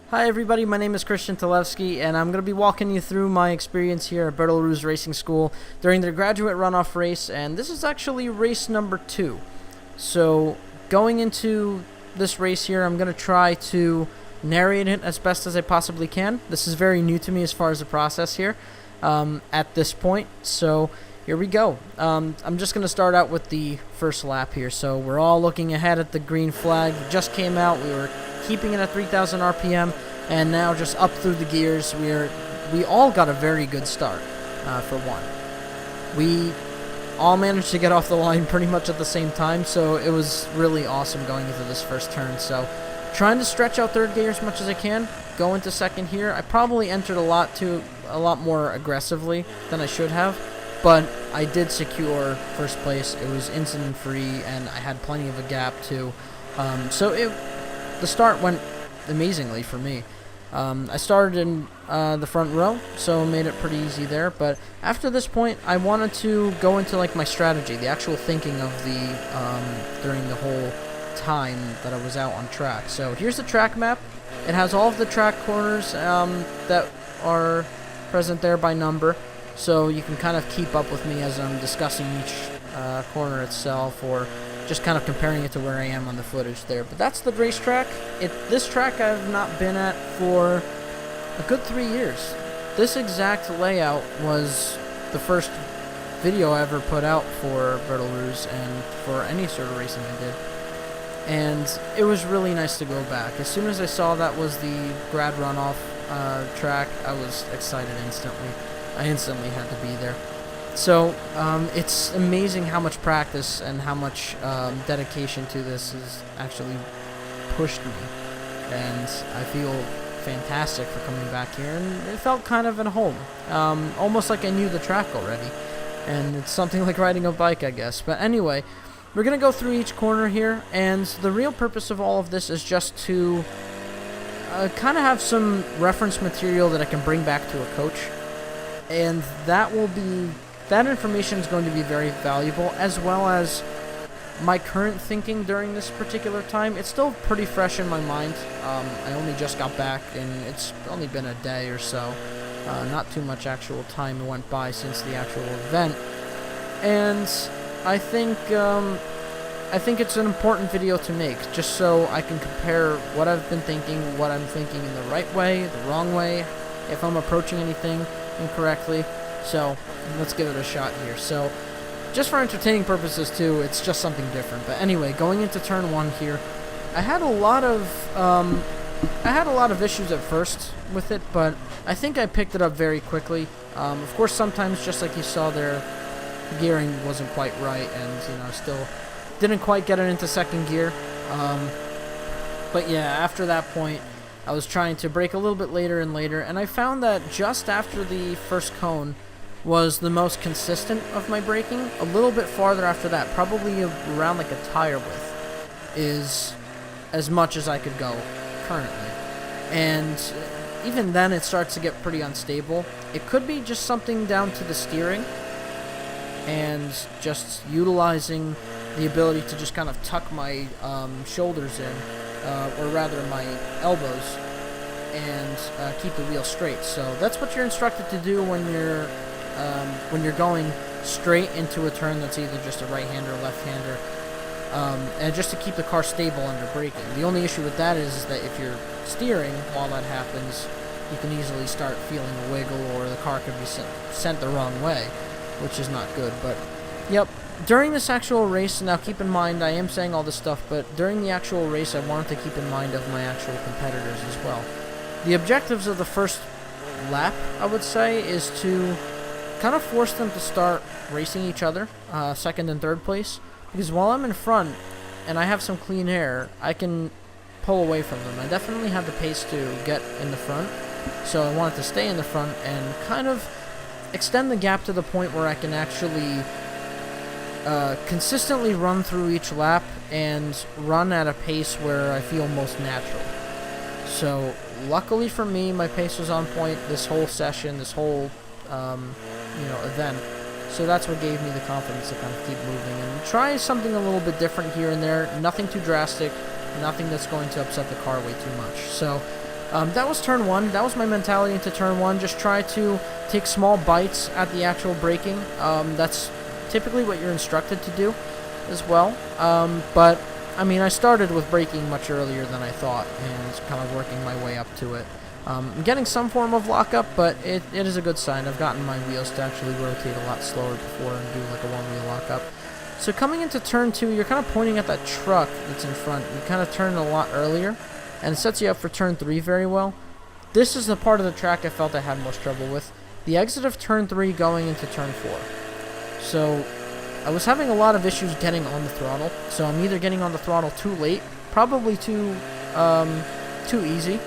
Hi everybody, my name is Christian Talevsky, and I'm going to be walking you through my experience here at Bertil Roos Racing School during their graduate runoff race, and this is actually race number 2. So, going into this race here, I'm going to try to narrate it as best as I possibly can. This is very new to me as far as the process here at this point, so here we go. I'm just going to start out with the first lap here. So we're all looking ahead at the green flag. It just came out. We were keeping it at 3,000 RPM, and now just up through the gears. We all got a very good start, for one. We all managed to get off the line pretty much at the same time, so it was really awesome going into this first turn. So trying to stretch out third gear as much as I can. Go into second here. I probably entered a lot more aggressively than I should have, but I did secure first place. It was incident free, and I had plenty of a gap too. The start went amazingly for me. I started in the front row, so made it pretty easy there. But after this point, I wanted to go into like my strategy, the actual thinking of the during the whole time that I was out on track. So here's the track map. It has all of the track corners that are present there by number, so you can kind of keep up with me as I'm discussing each corner itself, or just kind of comparing it to where I am on the footage there. But that's the racetrack. This track I've not been at for a good 3 years. This exact layout was the first video I ever put out for Bertil Roos and for any sort of racing I did. And it was really nice to go back. As soon as I saw that was the Grad Runoff track, I was excited instantly. I instantly had to be there. So, it's amazing how much practice and how much dedication to this has actually pushed me. And I feel fantastic for coming back here, and it felt kind of at home. Almost like I knew the track already. And it's something like riding a bike, I guess. But anyway, we're going to go through each corner here, and the real purpose of all of this is just to kind of have some reference material that I can bring back to a coach. And that information is going to be very valuable, as well as my current thinking during this particular time. It's still pretty fresh in my mind. I only just got back, and it's only been a day or so. Not too much actual time went by since the actual event. And I think it's an important video to make, just so I can compare what I've been thinking, what I'm thinking in the right way, the wrong way, if I'm approaching anything incorrectly. So let's give it a shot here. So just for entertaining purposes too, it's just something different. But anyway, going into turn 1 here, I had a lot of issues at first with it, but I think I picked it up very quickly. Of course, sometimes, just like you saw there, gearing wasn't quite right, and still didn't quite get it into second gear. But yeah, after that point, I was trying to brake a little bit later and later, and I found that just after the first cone was the most consistent of my braking. A little bit farther after that, probably around like a tire width, is as much as I could go currently. And even then, it starts to get pretty unstable. It could be just something down to the steering, and just utilizing the ability to just kind of tuck my shoulders in, or rather my elbows, and keep the wheel straight. So that's what you're instructed to do when you're going straight into a turn that's either just a right-hander or left-hander, and just to keep the car stable under braking. The only issue with that is that if you're steering while that happens, you can easily start feeling a wiggle, or the car could be sent the wrong way, which is not good. But yep, during this actual race, now keep in mind, I am saying all this stuff, but during the actual race, I wanted to keep in mind of my actual competitors as well. The objectives of the first lap, I would say, is to kind of force them to start racing each other, second and third place, because while I'm in front and I have some clean air, I can pull away from them. I definitely have the pace to get in the front, so I wanted to stay in the front and kind of extend the gap to the point where I can actually consistently run through each lap and run at a pace where I feel most natural. So luckily for me, my pace was on point this whole session, this whole event. So that's what gave me the confidence to kind of keep moving and try something a little bit different here and there. Nothing too drastic, nothing that's going to upset the car way too much. So That was turn 1. That was my mentality into turn 1. Just try to take small bites at the actual braking. That's typically what you're instructed to do as well. But, I mean, I started with braking much earlier than I thought, and kind of working my way up to it. I'm getting some form of lockup, but it is a good sign. I've gotten my wheels to actually rotate a lot slower before and do like a one-wheel lockup. So coming into turn 2, you're kind of pointing at that truck that's in front. You kind of turn a lot earlier, and it sets you up for turn 3 very well. This is the part of the track I felt I had most trouble with. The exit of turn 3 going into turn 4. So I was having a lot of issues getting on the throttle. So I'm either getting on the throttle too late, probably too easy,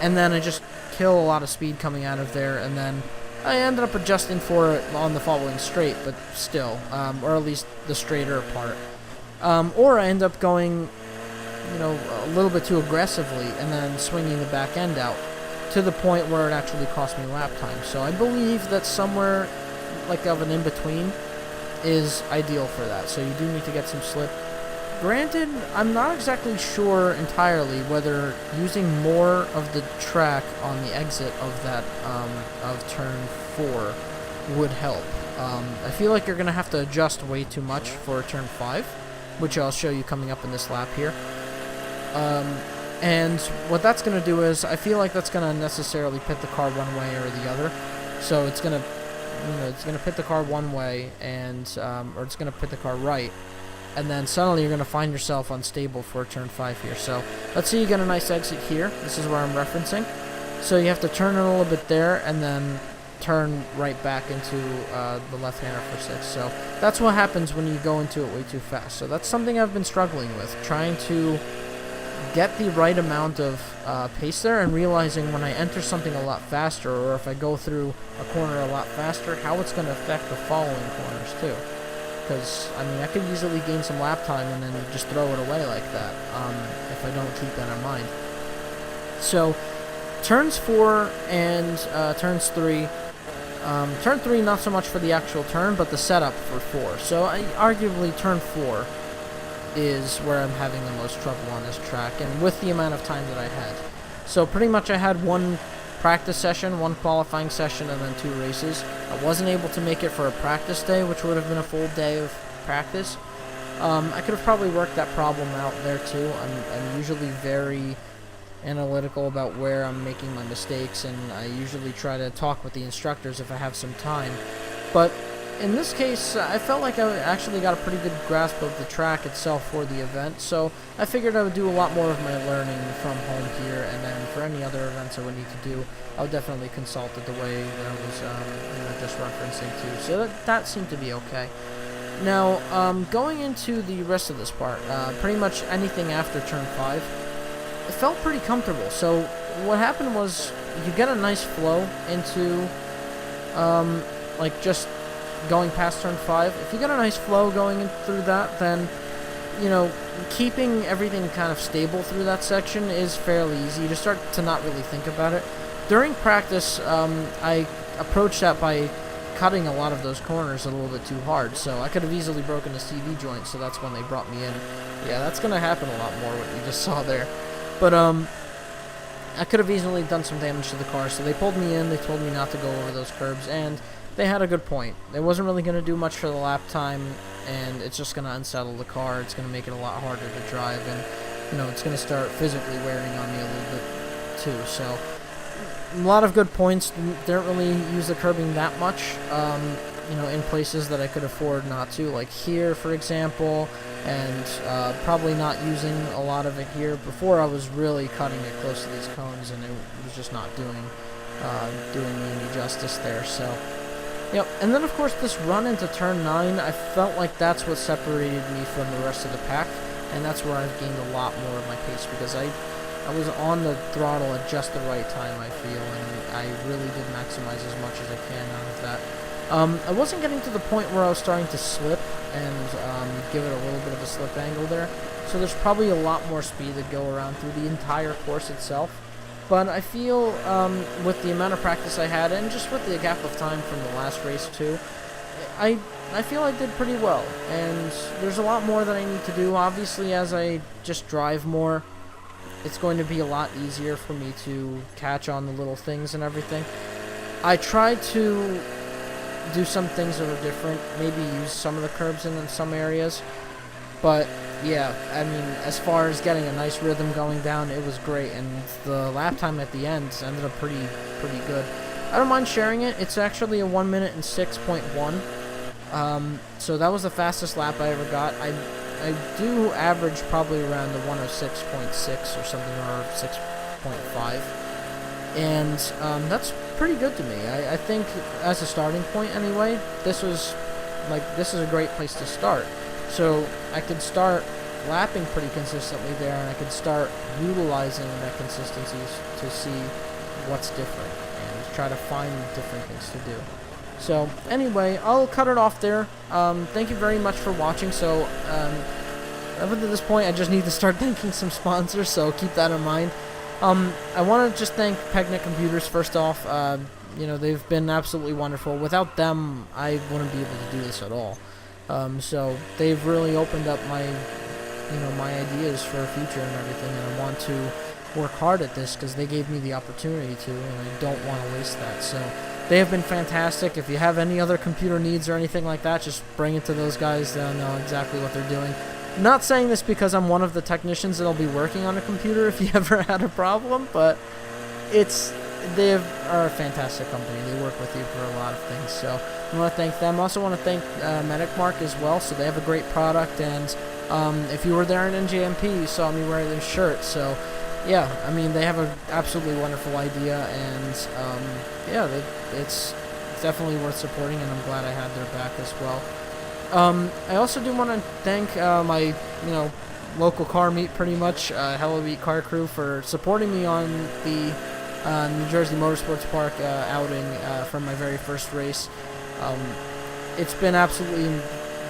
and then I just kill a lot of speed coming out of there, and then I ended up adjusting for it on the following straight, but still, or at least the straighter part. Or I end up going, you know, a little bit too aggressively and then swinging the back end out to the point where it actually cost me lap time. So I believe that somewhere like of an in-between is ideal for that. So you do need to get some slip. Granted, I'm not exactly sure entirely whether using more of the track on the exit of that of turn 4 would help. I feel like you're going to have to adjust way too much for turn 5, which I'll show you coming up in this lap here. And what that's going to do is, I feel like that's going to necessarily pit the car one way or the other. So it's going to, you know, it's going to pit the car one way, and or it's going to pit the car right. And then suddenly you're going to find yourself unstable for turn 5 here. So let's say you get a nice exit here. This is where I'm referencing. So you have to turn a little bit there and then turn right back into the left-hander for 6. So that's what happens when you go into it way too fast. So that's something I've been struggling with, trying to get the right amount of pace there, and realizing when I enter something a lot faster, or if I go through a corner a lot faster, how it's going to affect the following corners too. Because, I mean, I could easily gain some lap time and then just throw it away like that if I don't keep that in mind. So, turns 4 and turns 3. Turn 3, not so much for the actual turn, but the setup for 4. So, arguably, turn 4 is where I'm having the most trouble on this track, and with the amount of time that I had. So, pretty much I had one practice session, one qualifying session, and then 2 races. I wasn't able to make it for a practice day, which would have been a full day of practice. I could have probably worked that problem out there too. I'm usually very analytical about where I'm making my mistakes, and I usually try to talk with the instructors if I have some time. But in this case, I felt like I actually got a pretty good grasp of the track itself for the event, so I figured I would do a lot more of my learning from home here, and then for any other events I would need to do, I would definitely consult it the way that I was just referencing to. So that seemed to be okay. Now, going into the rest of this part, pretty much anything after turn 5, it felt pretty comfortable. So what happened was, you get a nice flow into, like, just going past turn 5. If you get a nice flow going in through that, then, you know, keeping everything kind of stable through that section is fairly easy. You just start to not really think about it. During practice, I approached that by cutting a lot of those corners a little bit too hard, so I could have easily broken a CV joint, so that's when they brought me in. Yeah, that's going to happen a lot more, what you just saw there. But, I could have easily done some damage to the car, so they pulled me in, they told me not to go over those curbs, and they had a good point. It wasn't really going to do much for the lap time, and it's just going to unsettle the car. It's going to make it a lot harder to drive, and, you know, it's going to start physically wearing on me a little bit too. So, a lot of good points. Didn't really use the curbing that much, you know, in places that I could afford not to, like here, for example, and probably not using a lot of it here. Before, I was really cutting it close to these cones, and it was just not doing me any justice there. So, yep. And then, of course, this run into turn 9, I felt like that's what separated me from the rest of the pack, and that's where I've gained a lot more of my pace, because I was on the throttle at just the right time, I feel, and I really did maximize as much as I can out of that. I wasn't getting to the point where I was starting to slip and give it a little bit of a slip angle there, so there's probably a lot more speed to go around through the entire course itself. But I feel, with the amount of practice I had, and just with the gap of time from the last race too, I feel I did pretty well. And there's a lot more that I need to do, obviously, as I just drive more it's going to be a lot easier for me to catch on the little things and everything. I tried to do some things that are different, maybe use some of the curbs in some areas, but yeah, I mean, as far as getting a nice rhythm going down, it was great, and the lap time at the end ended up pretty good. I don't mind sharing it. It's actually a 1 minute and 6.1. So that was the fastest lap I ever got. I do average probably around the 106.6 or something, or 6.5, and that's pretty good to me. I think as a starting point anyway, this is a great place to start. So I could start lapping pretty consistently there, and I could start utilizing that consistency to see what's different and try to find different things to do. So anyway, I'll cut it off there. Thank you very much for watching. So up to this point, I just need to start thanking some sponsors, so keep that in mind. I want to just thank Pegnet Computers first off. You know, they've been absolutely wonderful. Without them, I wouldn't be able to do this at all. So they've really opened up my ideas for the future and everything, and I want to work hard at this because they gave me the opportunity to, and I don't want to waste that. So they have been fantastic. If you have any other computer needs or anything like that, just bring it to those guys. They'll know exactly what they're doing. I'm not saying this because I'm one of the technicians that'll be working on a computer if you ever had a problem, but they are a fantastic company. They work with you for a lot of things, so I want to thank them. I also want to thank Medicmark as well. So they have a great product, and if you were there in NJMP, you saw me wearing their shirt. So yeah, I mean, they have an absolutely wonderful idea, and yeah, it's definitely worth supporting, and I'm glad I had their back as well. I also do want to thank my local car meet, pretty much, Hellabeat Car Crew, for supporting me on the New Jersey Motorsports Park outing for my very first race. It's been absolutely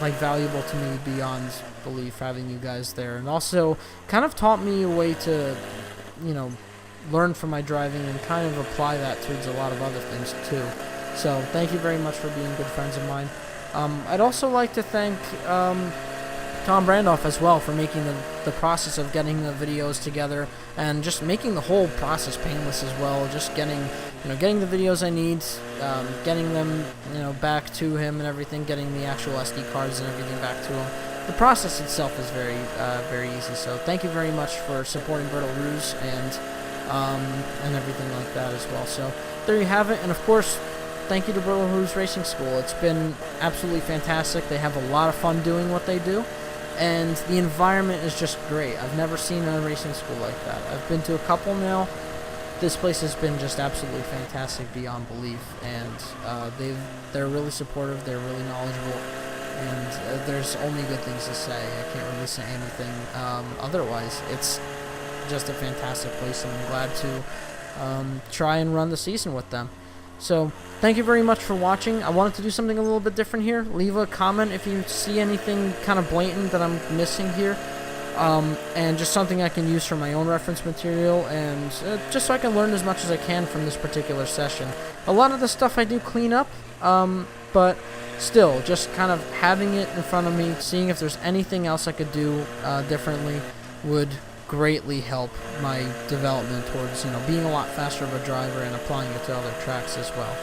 valuable to me beyond belief having you guys there, and also kind of taught me a way to learn from my driving and kind of apply that towards a lot of other things too. So thank you very much for being good friends of mine. I'd also like to thank Tom Brandoff as well for making the process of getting the videos together and just making the whole process painless as well. Just getting the videos I need, getting them back to him and everything, getting the actual SD cards and everything back to him. The process itself is very easy. So thank you very much for supporting Bertil Roos and everything like that as well. So there you have it, and of course, thank you to Bertil Roos Racing School. It's been absolutely fantastic. They have a lot of fun doing what they do, and the environment is just great. I've never seen a racing school like that. I've been to a couple now. This place has been just absolutely fantastic beyond belief, and they're really supportive. They're really knowledgeable, and there's only good things to say. I can't really say anything otherwise. It's just a fantastic place, and I'm glad to try and run the season with them. So thank you very much for watching. I wanted to do something a little bit different here. Leave a comment if you see anything kind of blatant that I'm missing here, and just something I can use for my own reference material, and just so I can learn as much as I can from this particular session. A lot of the stuff I do clean up, but still, just kind of having it in front of me, seeing if there's anything else I could do differently would greatly help my development towards being a lot faster of a driver and applying it to other tracks as well.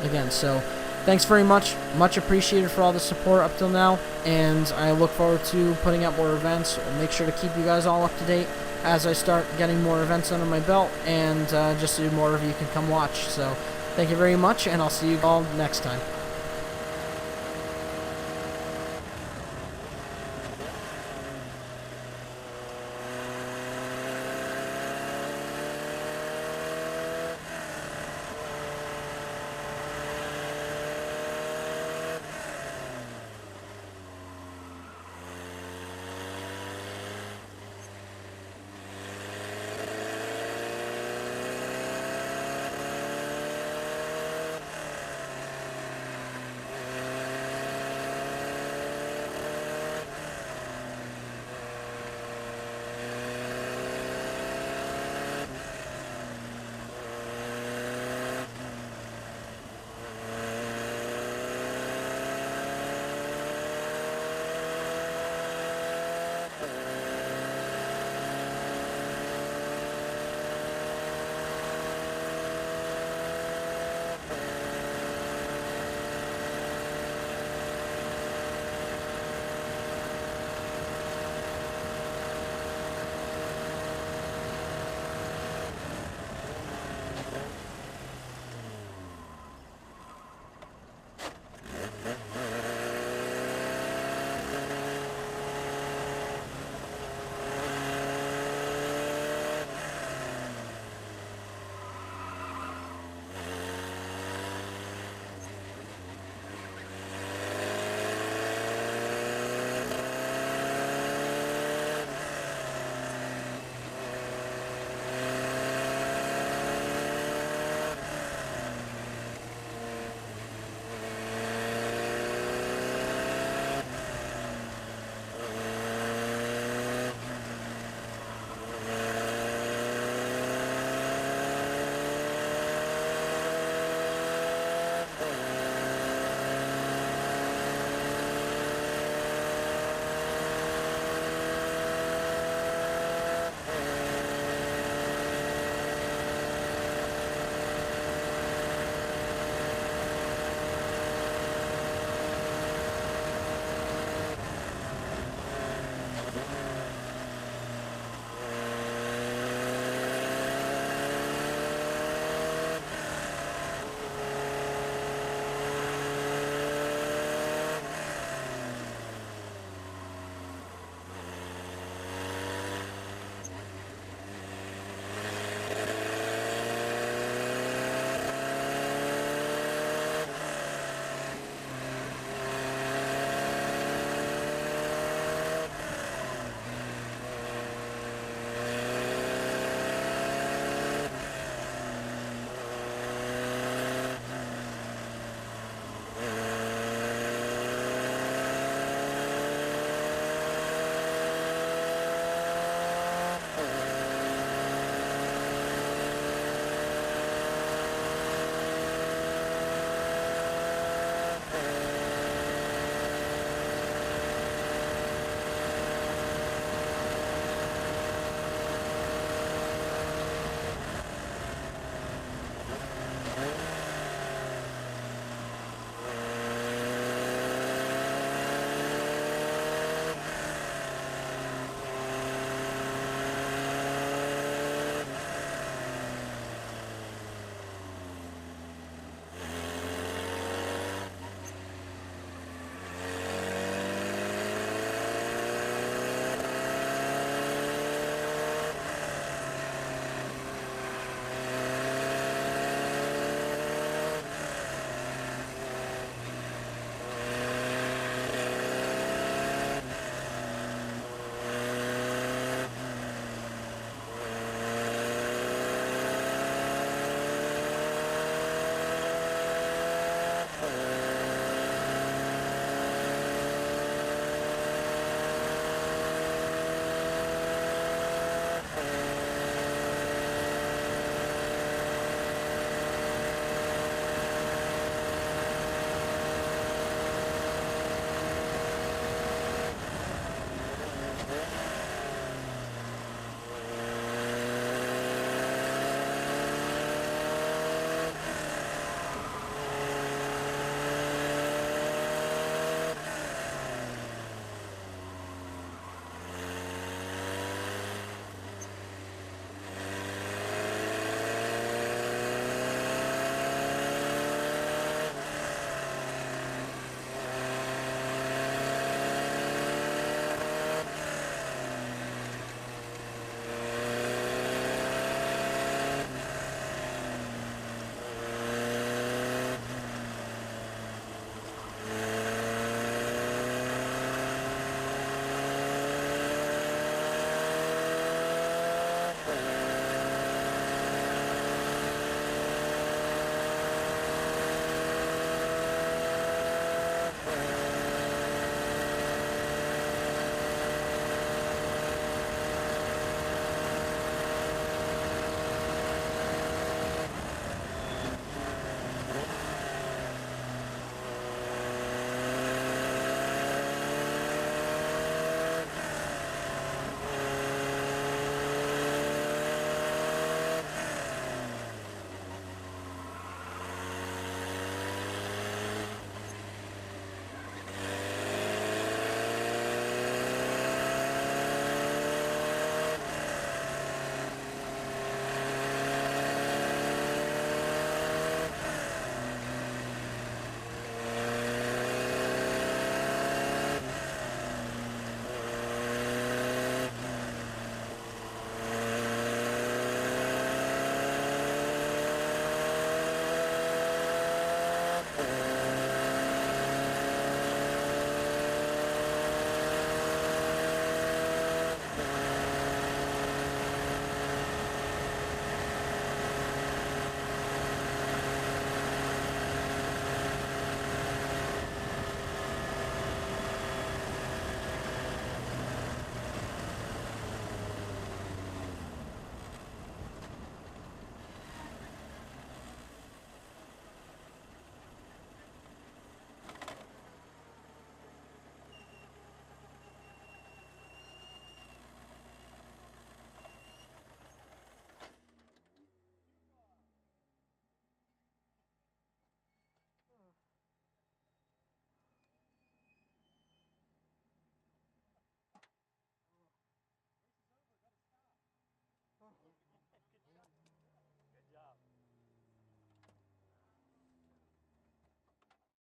Again, so thanks very much appreciated for all the support up till now, and I look forward to putting out more events. I'll make sure to keep you guys all up to date as I start getting more events under my belt, and just so more of you can come watch. So thank you very much, and I'll see you all next time.